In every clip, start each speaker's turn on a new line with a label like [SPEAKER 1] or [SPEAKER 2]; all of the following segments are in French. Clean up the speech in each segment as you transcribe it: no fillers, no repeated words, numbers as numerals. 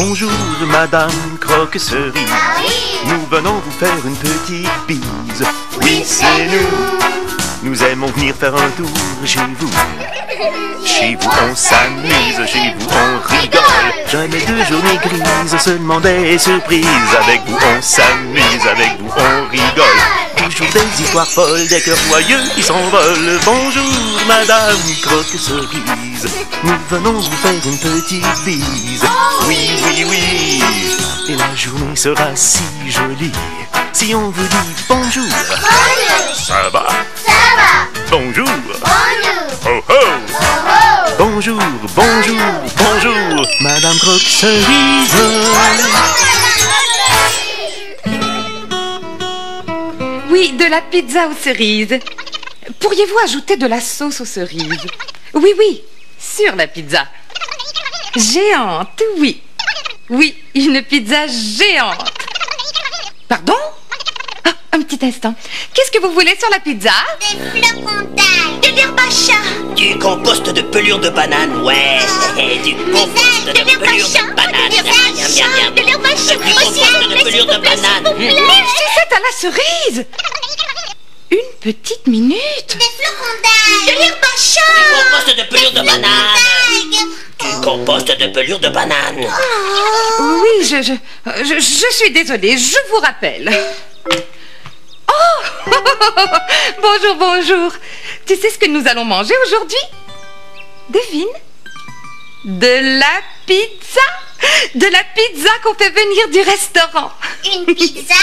[SPEAKER 1] Bonjour, Madame Croque-Cerise.
[SPEAKER 2] Ah oui.
[SPEAKER 1] Nous venons vous faire une petite bise.
[SPEAKER 2] Oui, c'est nous.
[SPEAKER 1] Nous aimons venir faire un tour chez vous. Chez vous on s'amuse, chez vous on rigole. Jamais de journée grise, seulement des surprises. Avec vous on s'amuse, avec vous on rigole. Toujours des histoires folles, des cœurs joyeux qui s'envolent. Bonjour, Madame Croque-Cerise. Nous venons vous faire une petite bise. Oui, oui, oui. Et la journée sera si jolie si on vous dit bonjour.
[SPEAKER 2] Bonjour.
[SPEAKER 1] Ça va?
[SPEAKER 2] Ça va.
[SPEAKER 1] Bonjour.
[SPEAKER 2] Bonjour.
[SPEAKER 1] Oh oh.
[SPEAKER 2] Oh oh.
[SPEAKER 1] Bonjour, bonjour, bonjour, Madame Croque-Cerise.
[SPEAKER 3] Oui, de la pizza aux cerises. Pourriez-vous ajouter de la sauce aux cerises? Oui, oui, sur la pizza. Géante, oui. Oui, une pizza géante. Pardon? Ah, un petit instant. Qu'est-ce que vous voulez sur la pizza?
[SPEAKER 2] Des flocons d'ail. De l'herbe à chat.
[SPEAKER 4] Du compost de pelure de banane, ouais. Du compost de pelure de banane.
[SPEAKER 2] De l'herbe à chat.
[SPEAKER 4] Du compost de pelure de banane.
[SPEAKER 3] Mais c'est à la cerise. Une petite minute.
[SPEAKER 2] Des flocons d'ail. De l'herbe à chat.
[SPEAKER 4] Du compost de pelure de banane. Du compost de pelure de banane.
[SPEAKER 3] Oui, je suis désolée, je vous rappelle. Oh! Bonjour, bonjour. Tu sais ce que nous allons manger aujourd'hui? Devine. De la pizza. De la pizza qu'on fait venir du restaurant.
[SPEAKER 2] Une pizza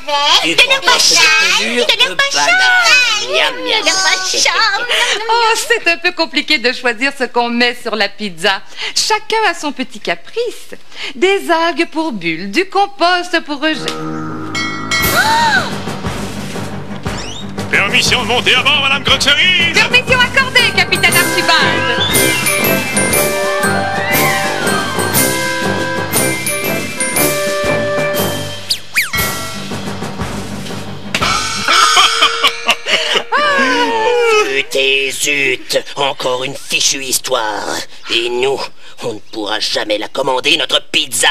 [SPEAKER 2] avec
[SPEAKER 4] Du
[SPEAKER 2] de l'herbe à
[SPEAKER 4] compost
[SPEAKER 2] chat.
[SPEAKER 4] de pelure
[SPEAKER 2] De l'herbe
[SPEAKER 4] de
[SPEAKER 2] à chat.
[SPEAKER 4] banane. Miam,
[SPEAKER 2] De
[SPEAKER 4] miam.
[SPEAKER 2] l'herbe à chat.
[SPEAKER 3] Oh, c'est un peu compliqué de choisir ce qu'on met sur la pizza. Chacun a son petit caprice. Des algues pour bulles, du compost pour rejet.
[SPEAKER 1] Permission de monter à bord, Madame Croque-Cerise.
[SPEAKER 3] Permission accordée, capitaine Archibald.
[SPEAKER 4] Zut et zut, encore une fichue histoire. Et nous, on ne pourra jamais la commander, notre pizza.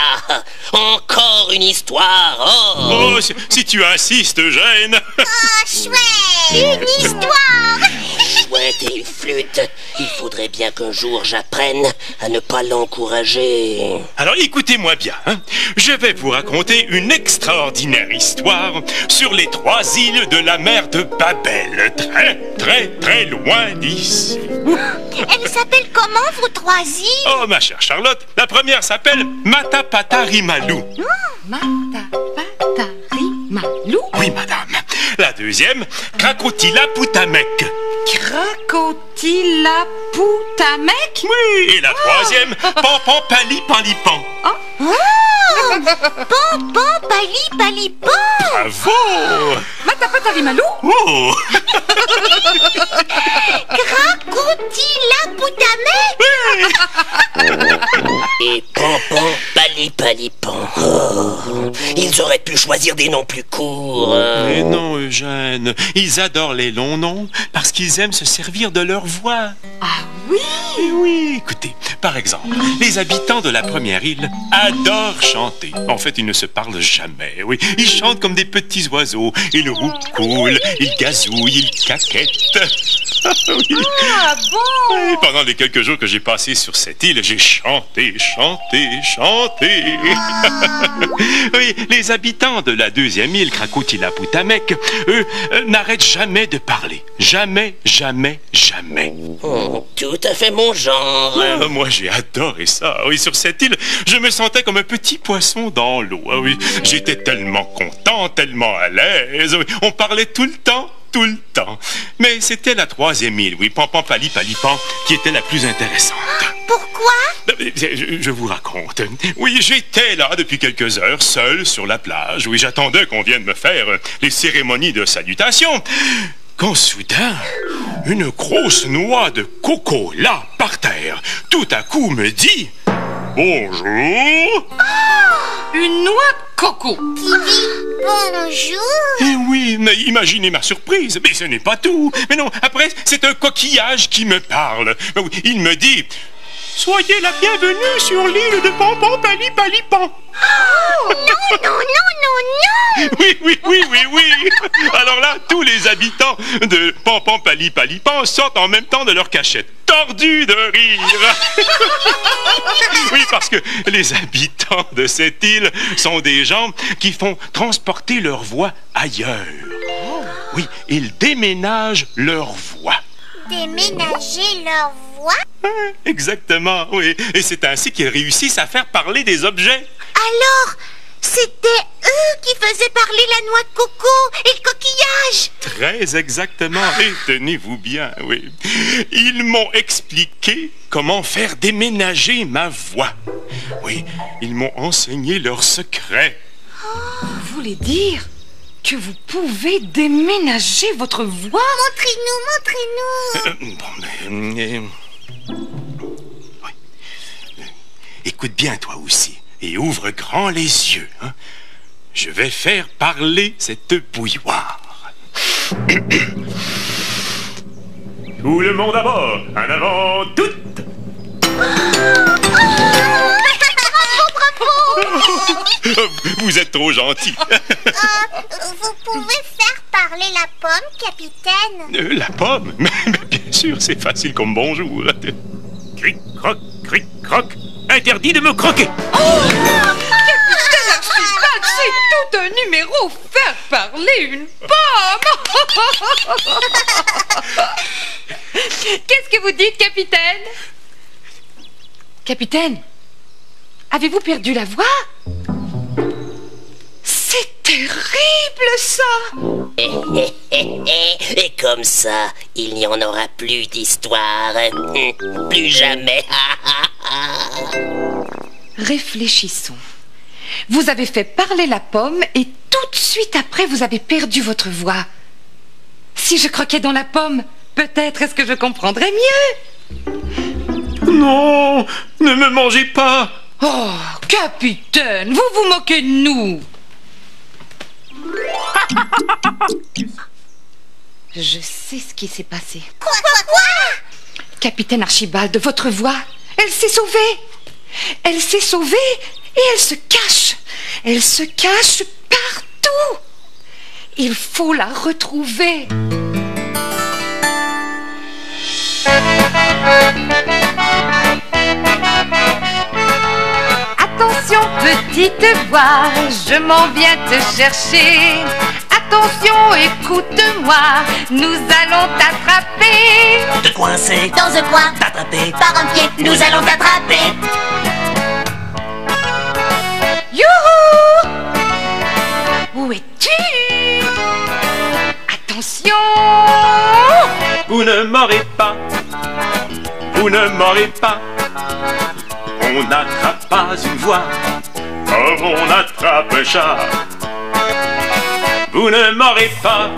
[SPEAKER 4] Encore une histoire, oh.
[SPEAKER 1] Oh, si tu insistes, Gêne.
[SPEAKER 2] Oh, chouette. Une histoire.
[SPEAKER 4] Chouette et une flûte. Il faudrait bien qu'un jour j'apprenne à ne pas l'encourager.
[SPEAKER 1] Alors écoutez-moi bien, hein. Je vais vous raconter une extraordinaire histoire sur les 3 îles de la mer de Babel, très très très loin d'ici.
[SPEAKER 2] Elle s'appelle comment, vos 3 îles?
[SPEAKER 1] Oh ma chère Charlotte, la première s'appelle Matapatarimalou.
[SPEAKER 3] Matapatarimalou.
[SPEAKER 1] Oui madame. La deuxième, Krakotila-Poutamek.
[SPEAKER 3] Krakotila-Poutamek.
[SPEAKER 1] Oui, et la troisième, Pampan-Pali-Palipan.
[SPEAKER 2] Pampan, pali, palipan.
[SPEAKER 1] Bravo.
[SPEAKER 3] Matapatarimalou.
[SPEAKER 1] Oh.
[SPEAKER 2] Crocodile Poutamek.
[SPEAKER 4] Et Pampan, Pali, Palipan. Oh, ils auraient pu choisir des noms plus courts.
[SPEAKER 1] Mais non, Eugène, ils adorent les longs noms parce qu'ils aiment se servir de leur voix.
[SPEAKER 3] Ah oui.
[SPEAKER 1] Eh oui, écoutez, par exemple, les habitants de la première île adorent chanter. En fait, ils ne se parlent jamais, oui. Ils chantent comme des petits oiseaux. Ils roucoulent, ils gazouillent, ils caquettent. Oui.
[SPEAKER 3] Ah bon.
[SPEAKER 1] Et pendant les quelques jours que j'ai passés sur cette île, j'ai chanté, chanté, chanté. Oui, les habitants de la deuxième île, Krakotila-Poutamek, eux, n'arrêtent jamais de parler. Jamais, jamais, jamais.
[SPEAKER 4] Oh, tout à fait mon genre.
[SPEAKER 1] Ah, moi, j'ai adoré ça. Oui, sur cette île, je me sentais comme un petit poisson dans l'eau. Ah, oui, j'étais tellement content, tellement à l'aise. Oui, on parlait tout le temps. Tout le temps. Mais c'était la troisième île, oui, Pampan-Pali-Palipan, qui était la plus intéressante.
[SPEAKER 2] Pourquoi?
[SPEAKER 1] Je vous raconte. Oui, j'étais là depuis quelques heures, seul sur la plage. Oui, j'attendais qu'on vienne me faire les cérémonies de salutation. Quand soudain, une grosse noix de coco, là, par terre, tout à coup me dit... Bonjour.
[SPEAKER 3] Une noix de coco.
[SPEAKER 2] Qui dit bonjour.
[SPEAKER 1] Eh oui, mais imaginez ma surprise. Mais ce n'est pas tout. Mais non, après, c'est un coquillage qui me parle. Mais oui, il me dit... Soyez la bienvenue sur l'île de Pom-Pom-Pali-Pali-Pan.
[SPEAKER 2] Oh, non, non, non, non, non.
[SPEAKER 1] Oui. Alors là, tous les habitants de Pom-Pom-Pali-Pali-Pan sortent en même temps de leur cachette, tordus de rire. Oui, parce que les habitants de cette île sont des gens qui font transporter leur voix ailleurs. Oui, ils déménagent leur voix.
[SPEAKER 2] Déménager leur voix?
[SPEAKER 1] Exactement, oui. Et c'est ainsi qu'ils réussissent à faire parler des objets.
[SPEAKER 2] Alors, c'était eux qui faisaient parler la noix de coco et le coquillage.
[SPEAKER 1] Très exactement. Et tenez-vous bien, oui. Ils m'ont expliqué comment faire déménager ma voix. Oui, ils m'ont enseigné leurs secrets.
[SPEAKER 3] Vous voulez dire que vous pouvez déménager votre voix?
[SPEAKER 2] Montrez-nous.
[SPEAKER 1] Oui. Écoute bien, toi aussi, et ouvre grand les yeux. Hein. Je vais faire parler cette bouilloire. Tout le monde à bord. En avant, toutes. Vous êtes trop gentil.
[SPEAKER 2] Vous pouvez faire parler la pomme, capitaine?
[SPEAKER 1] La pomme? Mais bien sûr, c'est facile comme bonjour. Cric, croc. Interdit de me croquer.
[SPEAKER 3] Capitaine Archibald, c'est tout un numéro, faire parler une pomme. Qu'est-ce que vous dites, capitaine? Capitaine, avez-vous perdu la voix? C'est terrible, ça!
[SPEAKER 4] Et comme ça, il n'y en aura plus d'histoire. Plus jamais.
[SPEAKER 3] Réfléchissons. Vous avez fait parler la pomme et tout de suite après, vous avez perdu votre voix. Si je croquais dans la pomme, peut-être est-ce que je comprendrais mieux?
[SPEAKER 1] Non, ne me mangez pas.
[SPEAKER 3] Oh, capitaine, vous vous moquez de nous. Je sais ce qui s'est passé.
[SPEAKER 2] Quoi?
[SPEAKER 3] Capitaine Archibald, votre voix, elle s'est sauvée. Elle s'est sauvée et elle se cache. Elle se cache partout. Il faut la retrouver. Attention, petite voix, je m'en viens te chercher. Attention, écoute-moi, nous allons t'attraper.
[SPEAKER 4] Te coincer,
[SPEAKER 2] Dans un coin,
[SPEAKER 4] t'attraper,
[SPEAKER 2] par un pied, nous allons t'attraper.
[SPEAKER 3] Youhou! Où es-tu? Attention!
[SPEAKER 1] Vous ne m'aurez pas. Vous ne m'aurez pas. On n'attrape pas une voix comme on attrape un chat. Vous ne m'aurez pas.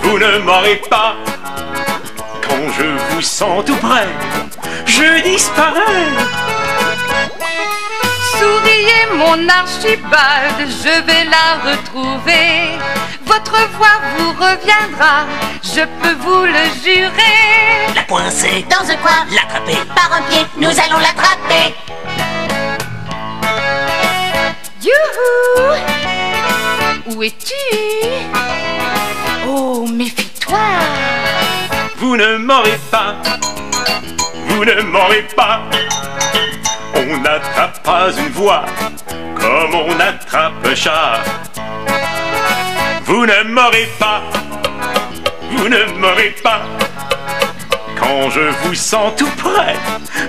[SPEAKER 1] Vous ne m'aurez pas. Quand je vous sens tout près, je disparais.
[SPEAKER 3] Souriez mon Archibald, je vais la retrouver. Votre voix vous reviendra, je peux vous le jurer.
[SPEAKER 4] la coincer,
[SPEAKER 2] Dans un coin,
[SPEAKER 4] l'attraper.
[SPEAKER 2] par un pied, nous allons l'attraper.
[SPEAKER 3] Youhou! Où es-tu? Oh, méfie-toi!
[SPEAKER 1] Vous ne m'aurez pas. Vous ne m'aurez pas. On n'attrape pas une voix comme on attrape un chat. Vous ne m'aurez pas. Vous ne m'aurez pas. Quand je vous sens tout près,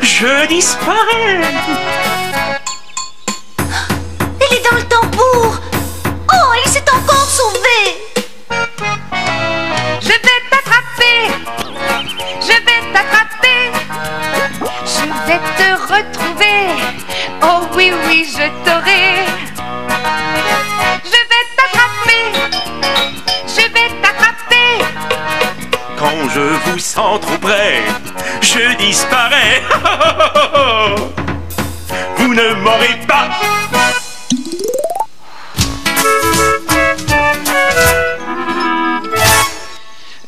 [SPEAKER 1] je disparais.
[SPEAKER 2] Elle est dans le tambour. Oh, elle s'est encore sauvée.
[SPEAKER 3] Je vais t'attraper! Je vais t'attraper! Je vais te retrouver! Oh oui, oui, je t'aurai! Je vais t'attraper! Je vais t'attraper!
[SPEAKER 1] Quand je vous sens trop près, je disparais. Vous ne m'aurez pas.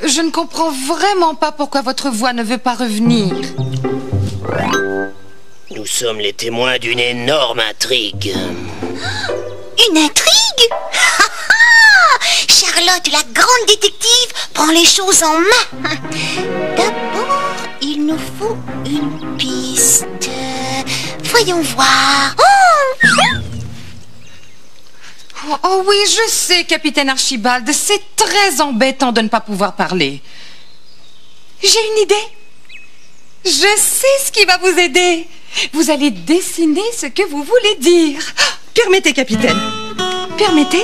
[SPEAKER 3] Je ne comprends vraiment pas pourquoi votre voix ne veut pas revenir.
[SPEAKER 4] Nous sommes les témoins d'une énorme intrigue.
[SPEAKER 2] Une intrigue? Charlotte, la grande détective, prend les choses en main. D'abord, il nous faut une piste. Voyons voir.
[SPEAKER 3] Oh oui, je sais, capitaine Archibald. C'est très embêtant de ne pas pouvoir parler. J'ai une idée. Je sais ce qui va vous aider. Vous allez dessiner ce que vous voulez dire. Permettez, capitaine. Permettez.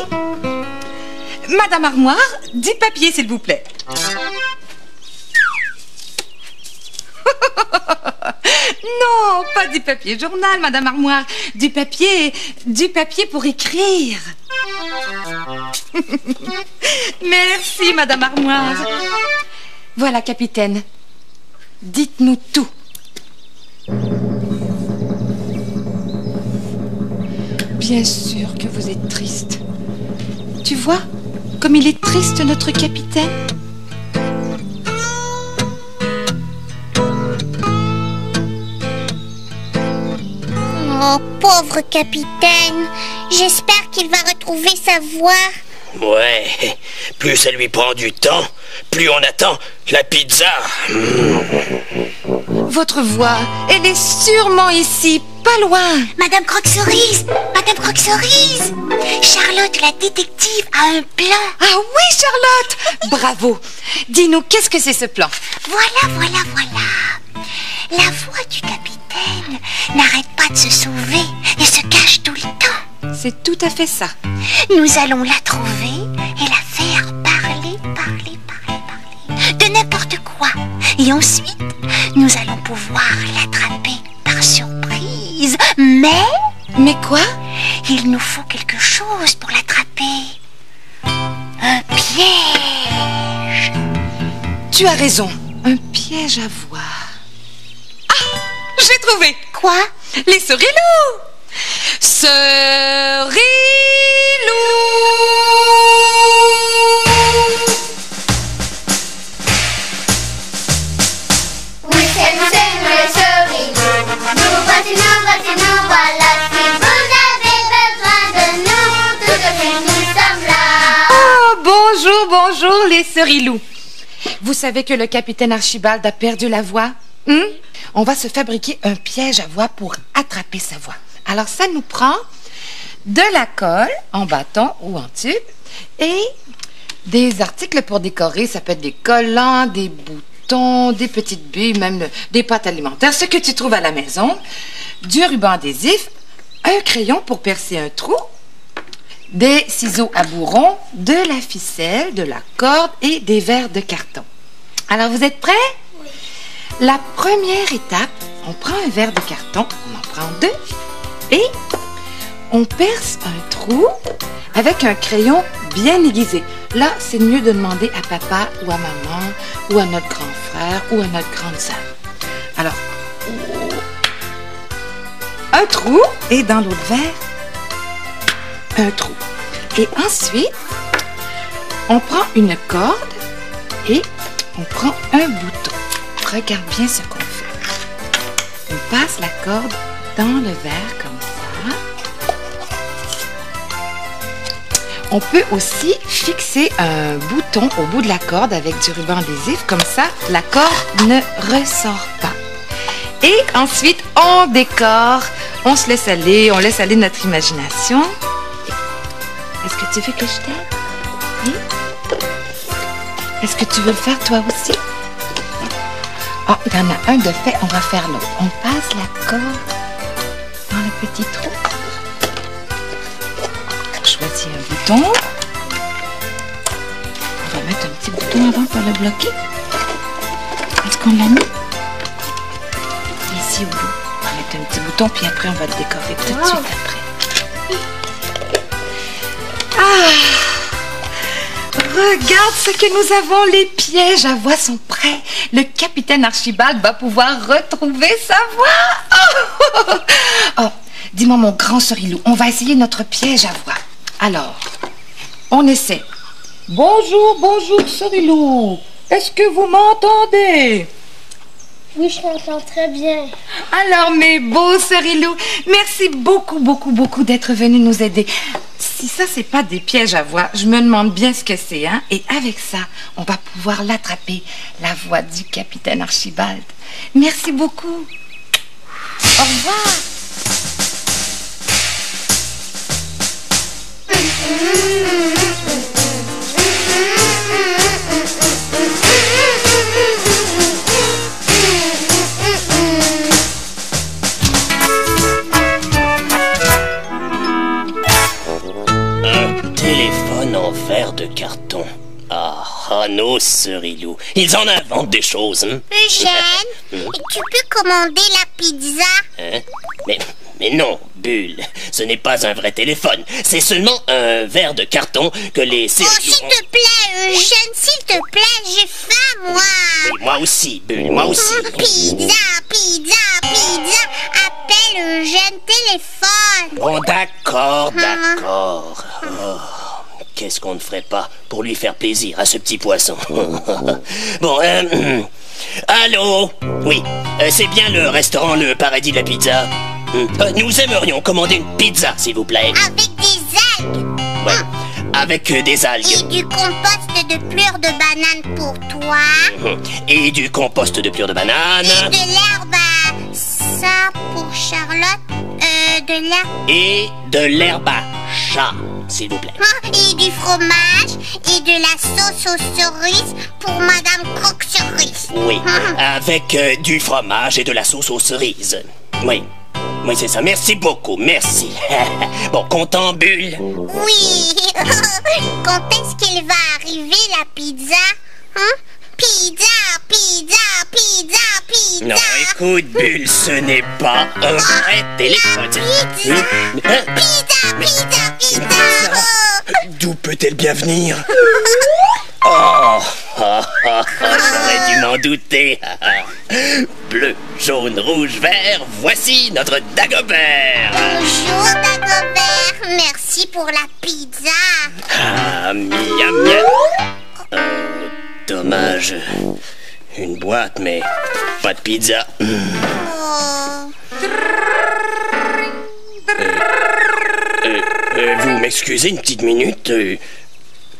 [SPEAKER 3] Madame Armoire, 10 papiers, s'il vous plaît. Non, pas du papier journal, Madame Armoire. Du papier pour écrire. Merci, Madame Armoire. Voilà, capitaine. Dites-nous tout. Bien sûr que vous êtes triste. Tu vois, comme il est triste, notre capitaine.
[SPEAKER 2] Oh, pauvre capitaine. J'espère qu'il va retrouver sa voix.
[SPEAKER 4] Ouais, plus ça lui prend du temps, plus on attend la pizza.
[SPEAKER 3] Votre voix, elle est sûrement ici, pas loin.
[SPEAKER 2] Madame Croque-Cerise, Madame Croque-Cerise. Charlotte, la détective, a un plan.
[SPEAKER 3] Ah oui, Charlotte. Bravo. Dis-nous, qu'est-ce que c'est ce plan?
[SPEAKER 2] Voilà. La voix du capitaine n'arrête pas de se sauver et se cache tout le temps.
[SPEAKER 3] C'est tout à fait ça.
[SPEAKER 2] Nous allons la trouver et la faire parler de n'importe quoi. Et ensuite, nous allons pouvoir l'attraper par surprise. Mais
[SPEAKER 3] quoi?
[SPEAKER 2] Il nous faut quelque chose pour l'attraper. Un piège.
[SPEAKER 3] Tu as raison. Un piège à voix. Ah, j'ai trouvé.
[SPEAKER 2] Quoi?
[SPEAKER 3] Les Cerilous. Cerilous.
[SPEAKER 5] Oui, c'est nous les Cerilous. Nous voici, nous voilà. Si vous avez besoin de nous, tout de suite nous sommes là.
[SPEAKER 3] Oh, bonjour, les Cerilous. Vous savez que le capitaine Archibald a perdu la voix? On va se fabriquer un piège à voix pour attraper sa voix. Alors, ça nous prend de la colle en bâton ou en tube et des articles pour décorer. Ça peut être des collants, des boutons, des petites billes, même des pâtes alimentaires, ce que tu trouves à la maison, du ruban adhésif, un crayon pour percer un trou, des ciseaux à bourron, de la ficelle, de la corde et des verres de carton. Alors, vous êtes prêts?
[SPEAKER 5] Oui.
[SPEAKER 3] La première étape, on prend un verre de carton, on en prend 2 et on perce un trou avec un crayon bien aiguisé. Là, c'est mieux de demander à papa ou à maman ou à notre grand frère ou à notre grande sœur. Alors, un trou et dans l'autre verre, un trou. Et ensuite, on prend une corde et on prend un bouton. Regarde bien ce qu'on fait. On passe la corde dans le verre comme ça. On peut aussi fixer un bouton au bout de la corde avec du ruban adhésif. Comme ça, la corde ne ressort pas. Et ensuite, on décore. On se laisse aller. On laisse aller notre imagination. Est-ce que tu veux que je t'aide? Oui? Est-ce que tu veux le faire toi aussi? Ah, il y en a un de fait, on va faire l'autre. On passe la corde dans le petit trou. Choisis un bouton. On va mettre un petit bouton avant pour le bloquer. Est-ce qu'on l'a mis? Ici au bout. On va mettre un petit bouton, puis après on va le décorer tout de suite après. Ah! Regarde ce que nous avons, les pièges à voix sont prêts. Le capitaine Archibald va pouvoir retrouver sa voix. Oh, dis-moi mon grand Cerilou, on va essayer notre piège à voix. Alors, on essaie. Bonjour Cerilou. Est-ce que vous m'entendez?
[SPEAKER 5] Oui, je t'entends très bien.
[SPEAKER 3] Alors, mes beaux Cerilou, merci beaucoup, beaucoup, beaucoup d'être venus nous aider. Si ça, c'est pas des pièges à voix, je me demande bien ce que c'est, hein. Et avec ça, on va pouvoir l'attraper, la voix du capitaine Archibald. Merci beaucoup. Au revoir.
[SPEAKER 4] Téléphone en verre de carton. Ah, nos Cerilou. Ils en inventent des choses, hein?
[SPEAKER 2] Eugène, tu peux commander la pizza?
[SPEAKER 4] Hein? Mais non, Bulle, ce n'est pas un vrai téléphone. C'est seulement un verre de carton que les
[SPEAKER 2] Oh,
[SPEAKER 4] Cerilou
[SPEAKER 2] s'il te plaît, Eugène, s'il te plaît, j'ai faim, moi.
[SPEAKER 4] Oui, moi aussi, Bulle, moi aussi.
[SPEAKER 2] Pizza, pizza, pizza. Appelle Eugène, téléphone.
[SPEAKER 4] Bon, d'accord, d'accord. Oh, qu'est-ce qu'on ne ferait pas pour lui faire plaisir à ce petit poisson? Bon, allô? Oui, c'est bien le restaurant Le Paradis de la Pizza. Nous aimerions commander une pizza, s'il vous plaît.
[SPEAKER 2] Avec des algues.
[SPEAKER 4] Ouais, avec des
[SPEAKER 2] Et
[SPEAKER 4] algues.
[SPEAKER 2] du compost de pleurs de banane pour toi.
[SPEAKER 4] Et du compost de pleurs de banane.
[SPEAKER 2] Et de l'herbe à ça pour Charlotte. De l'herbe.
[SPEAKER 4] Et de l'herbe à chat, s'il vous plaît.
[SPEAKER 2] Et du fromage. Et de la sauce aux cerises pour Madame Croque-Cerise.
[SPEAKER 4] Oui, avec du fromage et de la sauce aux cerises. Oui. Oui, c'est ça. Merci beaucoup, merci. Bon, content, Bulle?
[SPEAKER 2] Oui. Quand est-ce qu'elle va arriver, la pizza? Hein? Pizza, pizza, pizza, pizza.
[SPEAKER 4] Non, écoute, Bulle, ce n'est pas un vrai téléphone.
[SPEAKER 2] Pizza, pizza, pizza.
[SPEAKER 4] D'où peut-elle bien venir? Oh, j'aurais dû m'en douter. Bleu, jaune, rouge, vert, voici notre Dagobert.
[SPEAKER 2] Bonjour, Dagobert. Merci pour la pizza.
[SPEAKER 4] Ah, miam, miam. Dommage. Une boîte, mais pas de pizza.
[SPEAKER 2] Oh.
[SPEAKER 4] Vous m'excusez une petite minute?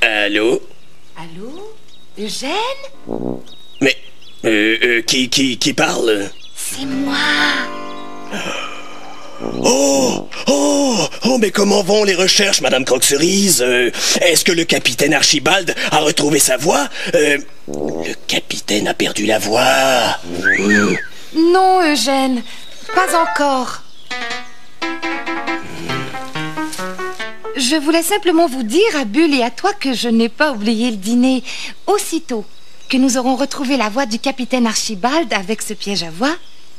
[SPEAKER 4] Allô?
[SPEAKER 3] Allô? Eugène?
[SPEAKER 4] Mais, qui parle?
[SPEAKER 2] C'est moi.
[SPEAKER 4] Oh, mais comment vont les recherches, Madame Croque-Cerise? Est-ce que le capitaine Archibald a retrouvé sa voix? Le capitaine a perdu la voix.
[SPEAKER 3] Non, Eugène, pas encore. Je voulais simplement vous dire à Bulle et à toi que je n'ai pas oublié le dîner. Aussitôt que nous aurons retrouvé la voix du capitaine Archibald avec ce piège à voix,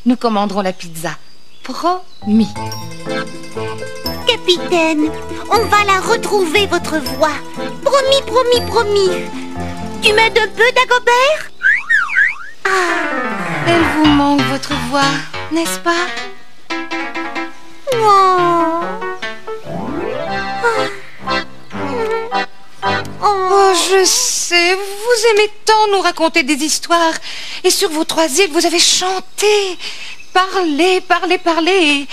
[SPEAKER 3] nous commanderons la pizza. Promis.
[SPEAKER 2] Capitaine, on va la retrouver, votre voix. Promis, promis, promis. Tu m'aides un peu, Dagobert?
[SPEAKER 3] Elle vous manque, votre voix, n'est-ce pas?
[SPEAKER 2] Oh.
[SPEAKER 3] Oh, je sais, vous aimez tant nous raconter des histoires. Et sur vos 3 îles, vous avez chanté, parlé, parlé, parlé,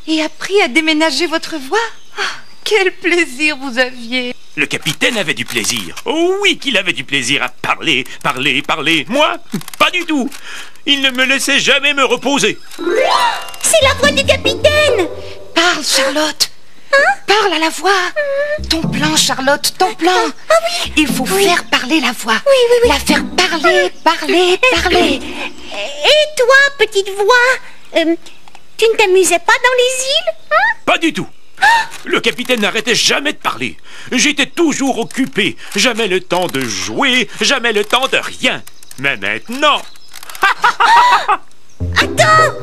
[SPEAKER 3] et appris à déménager votre voix. Ah, quel plaisir vous aviez.
[SPEAKER 1] Le capitaine avait du plaisir. Oh oui qu'il avait du plaisir à parler, parler, parler. Moi, pas du tout. Il ne me laissait jamais me reposer.
[SPEAKER 2] C'est la voix du capitaine.
[SPEAKER 3] Parle, Charlotte. Parle à la voix. Ton plan, Charlotte, ton plan.
[SPEAKER 2] Ah oui.
[SPEAKER 3] Il faut faire parler la voix.
[SPEAKER 2] Oui.
[SPEAKER 3] La faire parler, parler, parler.
[SPEAKER 2] Et toi, petite voix, tu ne t'amusais pas dans les îles, hein?
[SPEAKER 1] Pas du tout. Le capitaine n'arrêtait jamais de parler. J'étais toujours occupé. Jamais le temps de jouer, jamais le temps de rien. Mais maintenant...
[SPEAKER 2] Attends!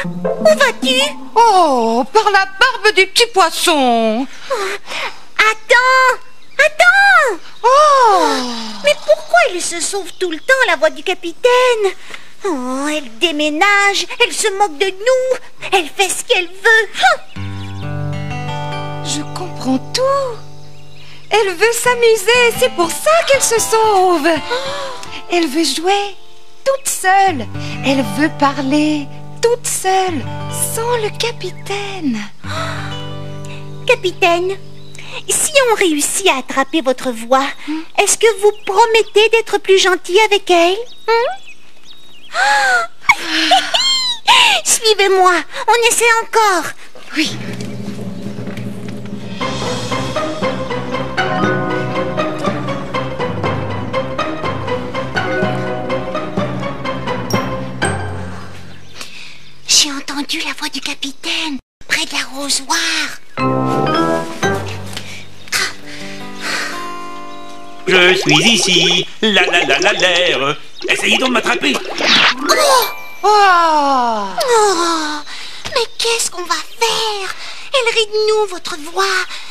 [SPEAKER 2] Où vas-tu?
[SPEAKER 3] Oh, par la barbe du petit poisson.
[SPEAKER 2] Attends!
[SPEAKER 3] Oh.
[SPEAKER 2] Mais pourquoi il se sauve tout le temps, la voix du capitaine? Oh, elle déménage, elle se moque de nous, elle fait ce qu'elle veut.
[SPEAKER 3] Je comprends tout. Elle veut s'amuser, c'est pour ça qu'elle se sauve. Elle veut jouer toute seule. Elle veut parler toute seule, sans le capitaine.
[SPEAKER 2] Capitaine, si on réussit à attraper votre voix, est-ce que vous promettez d'être plus gentil avec elle? Suivez-moi, on essaie encore.
[SPEAKER 3] Oui.
[SPEAKER 2] J'ai entendu la voix du capitaine près de l'arrosoir.
[SPEAKER 1] Je suis ici, la l'air. Essayez donc de m'attraper.
[SPEAKER 3] Oh!
[SPEAKER 2] Oh, mais qu'est-ce qu'on va faire? Elle rit de nous, votre voix.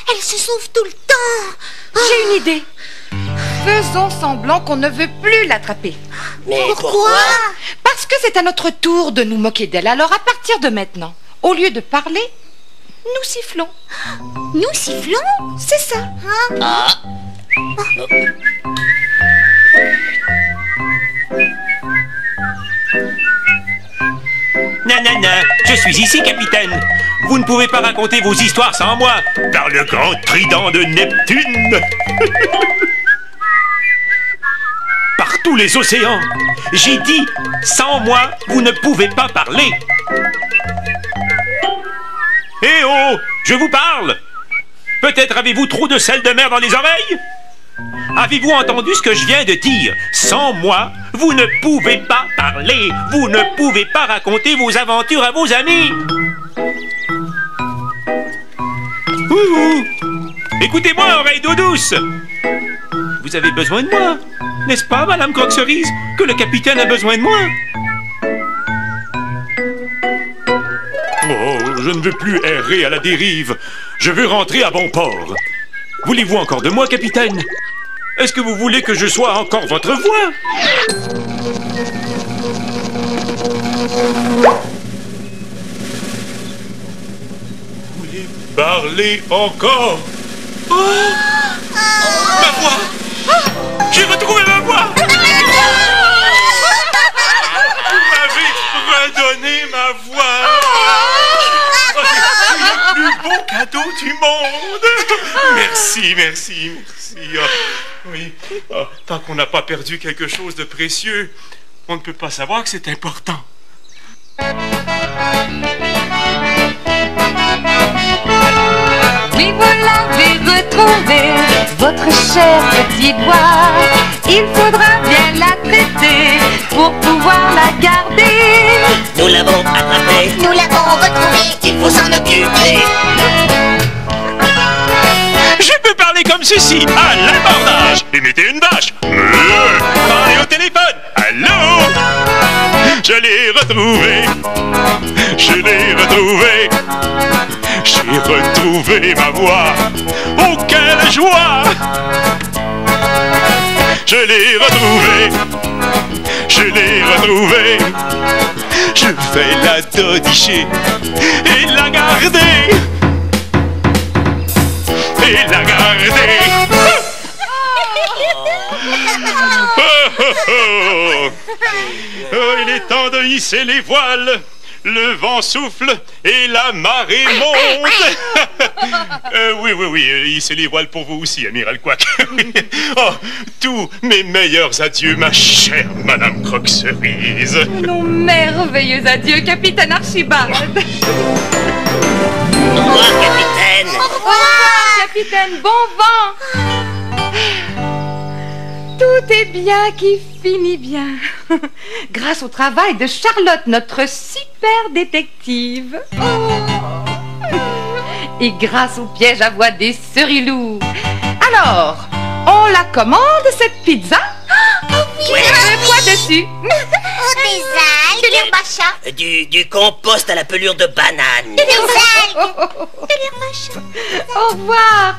[SPEAKER 2] Elle se sauve tout le temps.
[SPEAKER 3] J'ai une idée. Faisons semblant qu'on ne veut plus l'attraper.
[SPEAKER 4] Mais
[SPEAKER 2] Pourquoi?
[SPEAKER 3] Parce que c'est à notre tour de nous moquer d'elle. Alors à partir de maintenant, au lieu de parler, nous sifflons.
[SPEAKER 2] Nous sifflons?
[SPEAKER 3] C'est ça.
[SPEAKER 4] Ah.
[SPEAKER 1] Nanana, je suis ici, capitaine. Vous ne pouvez pas raconter vos histoires sans moi. Par le grand trident de Neptune. Par tous les océans. J'ai dit, sans moi, vous ne pouvez pas parler. Eh oh, je vous parle. Peut-être avez-vous trop de sel de mer dans les oreilles? Avez-vous entendu ce que je viens de dire? Sans moi, vous ne pouvez pas parler. Vous ne pouvez pas raconter vos aventures à vos amis. Ouh. Écoutez-moi, oreille d'eau douce. Vous avez besoin de moi, n'est-ce pas, Madame Croque-Cerise? Que le capitaine a besoin de moi. Oh, je ne veux plus errer à la dérive. Je veux rentrer à bon port. Voulez-vous encore de moi, capitaine? Est-ce que vous voulez que je sois encore votre voix? Vous voulez parler encore? Oh! Ma voix! J'ai retrouvé ma voix! Vous m'avez redonné ma voix! C'est le plus beau cadeau du monde! Merci, merci, merci. Oui, tant qu'on n'a pas perdu quelque chose de précieux, on ne peut pas savoir que c'est important.
[SPEAKER 3] Oui, vous l'avez retrouvé, votre chère petite voix. Il faudra bien la traiter pour pouvoir la garder.
[SPEAKER 4] Nous l'avons attrapée.
[SPEAKER 2] Nous l'avons retrouvée.
[SPEAKER 4] Il faut s'en occuper.
[SPEAKER 1] Je peux parler comme ceci, à l'abordage. Imitez une vache. Parlez au téléphone. Allô? Je l'ai retrouvé. Je l'ai retrouvé. J'ai retrouvé ma voix. Oh, quelle joie! Je l'ai retrouvé. Je l'ai retrouvé. Je vais la dodicher et la garder. Et la garder. Oh, il est temps de hisser les voiles. Le vent souffle et la marée monte. Oui, hissez les voiles pour vous aussi, amiral Quack. Oh, tous mes meilleurs adieux, ma chère Madame Croque-Cerise.
[SPEAKER 3] Nos merveilleux adieux, capitaine Archibald.
[SPEAKER 4] Au revoir, capitaine.
[SPEAKER 3] Au revoir, capitaine, bon vent. Tout est bien qui finit bien. Grâce au travail de Charlotte, notre super détective. Et grâce au piège à voix des Cerilous. Alors, on la commande, cette pizza? Qui met le poids dessus?
[SPEAKER 2] Des algues. De l'herbe à chat.
[SPEAKER 4] Du compost à la pelure de banane.
[SPEAKER 2] Des algues. De l'herbe à chat.
[SPEAKER 3] Au revoir.